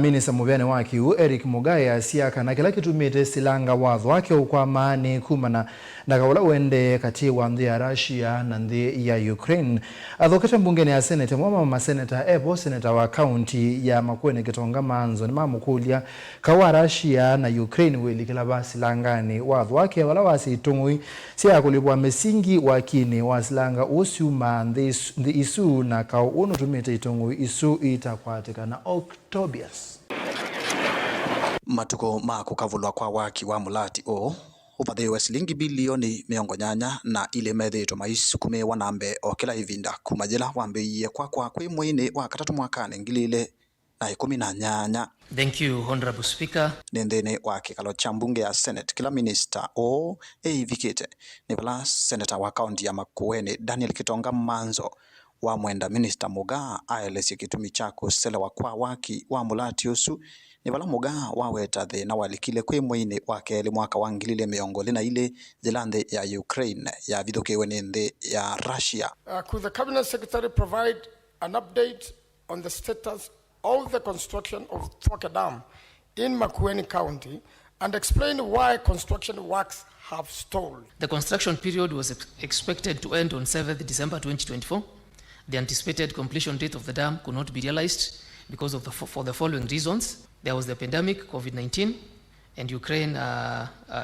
Minista Muviani wa Kiw'U Mugaa Asya kana kila Kitumite Silanga wa Thwake Ukwama ni Kumana na kaula Uendee kati wa Nthi ya Russia na Nthi ya Ukraine. Avikite Mbungeni ya Seneta Maseneta Seneta wa Kaunti ya Makueni Kitonga Maanzo Nimamukulya kawa Russia na Ukraine Wilikila Silangani wa Thwake wala wasi Itung'ui sia Kulivua mesingi wa kini wa Silanga usiuma Nthi isu na kau unutumite Itung'ui isu itakwatika na Octobius. Matuko makukavulwa kwa waki wa mulati upathiwe shilingi bilioni 80 na ile methito maisukume wanambe o kila ivinda kumajila wambiye kwa kwi mwini wa katatu mwakane ngilile na 18. Thank you, Honorable Speaker. Nendene wa kikalo cha mbunge ya Senate kila Minista Avikite ni Vala Seneta wa Kaunti ya Makueni Kitonga Maanzo wa mwenda Minista Mugaa aelesya kitumi chako selewa kwa waki wa mulati usu ni Vala Mugaa waweta thina Wilikila kwi mwini wa keli mwaka wa 2020 zilande ya Ukraine ya vithukiwe ni Nthi ya Russia. Could the Cabinet Secretary provide an update on the status of the construction of Thwake Dam in Makueni County and explain why construction works have stalled? The construction period was expected to end on 7th December 2024. The anticipated completion date of the dam could not be realized because of for the following reasons. There was the pandemic, COVID-19, and Ukraine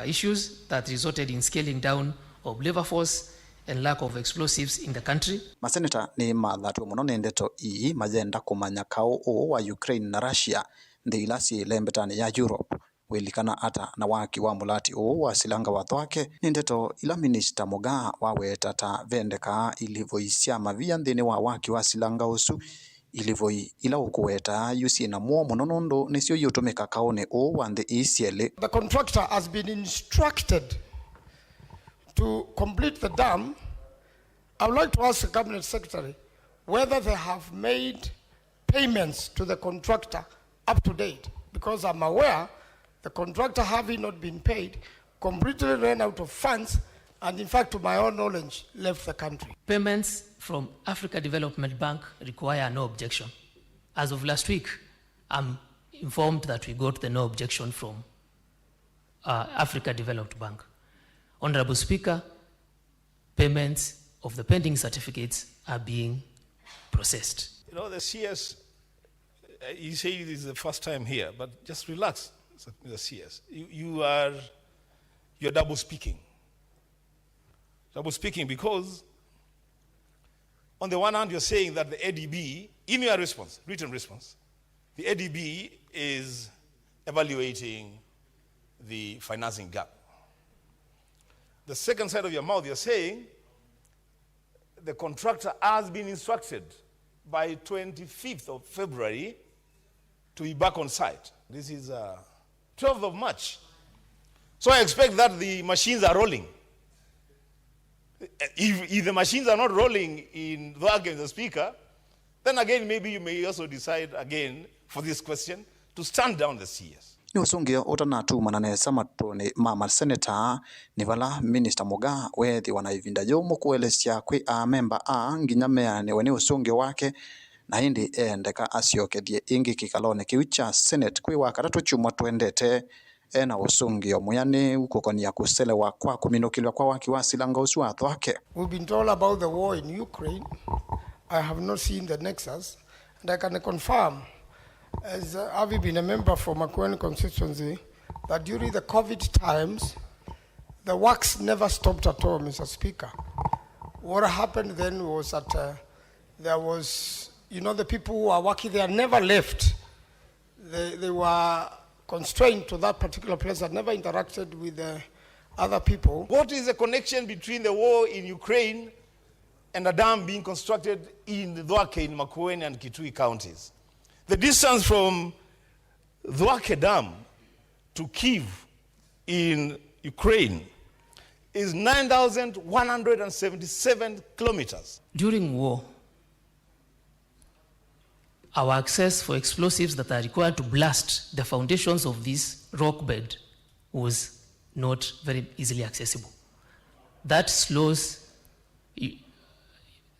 issues that resulted in scaling down of labor force and lack of explosives in the country. Maseneta ni mathatu muno nendeto majenda kumanya kao wa Ukraine na Russia ndi ilasi lembetani ya Europe. Wilikana ata na waki wa mulati wa Silanga wa Thwake nindeto ila Minista Mugaa waweta ta vendeka ilivoisya mavia nthini wa waki wa Silanga usu ilivoi ila Kuweta yusi na muo munonondo nisio yutumika kaone wa Nthi Easya. The contractor has been instructed to complete the dam. I would like to ask the Cabinet Secretary whether they have made payments to the contractor up to date, because I'm aware the contractor, having not been paid, completely ran out of funds and in fact, to my own knowledge, left the country. Payments from Africa Development Bank require no objection. As of last week, I'm informed that we got the no objection from Africa Development Bank. Honorable Speaker, payments of the pending certificates are being processed. You know, the CS, you say it is the first time here, but just relax, the CS. You're double speaking. Double speaking because on the one hand, you're saying that the ADB, in your response, written response, the ADB is evaluating the financing gap. The second side of your mouth, you're saying the contractor has been instructed by 25th of February to be back on site. This is 12th of March. So I expect that the machines are rolling. If the machines are not rolling in Thwake, the Speaker, then again maybe you may also decide again for this question to stand down the CS. Ni usungio utanatu mananesa matone Maseneta ni Vala Minista Mugaa wethi wanaivinda yomo kuelesya kwi member nginya ni weni usungio wake na hindi endeka asyokethie ingi kikalone kiu cha Senate kwi wa katatu chumwa tuendete na usungio muyani ukokonia kuselewa kwa kuminukilwa kwa waki wa Silanga usu wa Thwake. We've been told about the war in Ukraine. I have not seen the nexus, and I can confirm, as having been a member for Makueni constituency, that during the COVID times, the works never stopped at all, Mr. Speaker. What happened then was that there was, the people who are working there never left. They were constrained to that particular place and never interacted with other people. What is the connection between the war in Ukraine and a dam being constructed in Thwake, in Makueni and Kitumite counties? The distance from Thwake Dam to Kiw'U in Ukraine is 9,177 kilometers. During war, our access for explosives that are required to blast the foundations of this rock bed was not very easily accessible. That slows,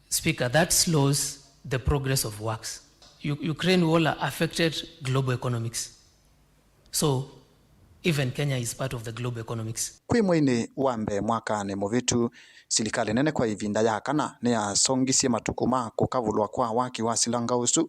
Speaker, that slows the progress of works. Ukraine war affected global economics. So even Kenya is part of the global economics. Kwi mwini wambe mwakani muvitu silikali nene kwa ivinda yakana ni asongisie matukuma kukavulwa kwa waki wa Silanga usu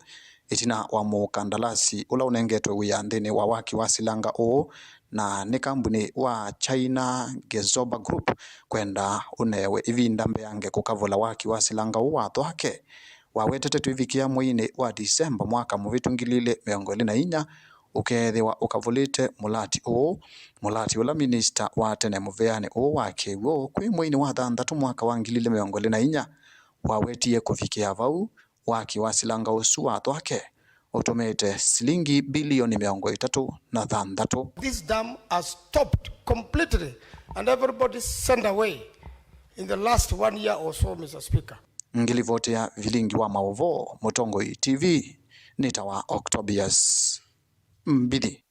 itina wa mukandalasi ula unengetwe wiyandini wa waki wa Silanga o na ni kambuni wa China Gezoba Group kwenda unewe ivinda mbeange kukavula waki wa Silanga o wa Thwake wawetete tuivikia mwini wa Disemba mwaka muvitu ngilile 2024 ukethiwa ukavulite mulati ula minista wa tene Muviani wa Kiw'U kwi mwini wa 6 mwaka wa 2024 wawetie kufikia vau waki wa Silanga usu wa Thwake utumite silingi bilioni 36. This dam has stopped completely and everybody sent away in the last 1 year or so, Mr. Speaker. Ngilivotea vilingi wa maovo Mutongoi TV nitawa Octobius Mbidi.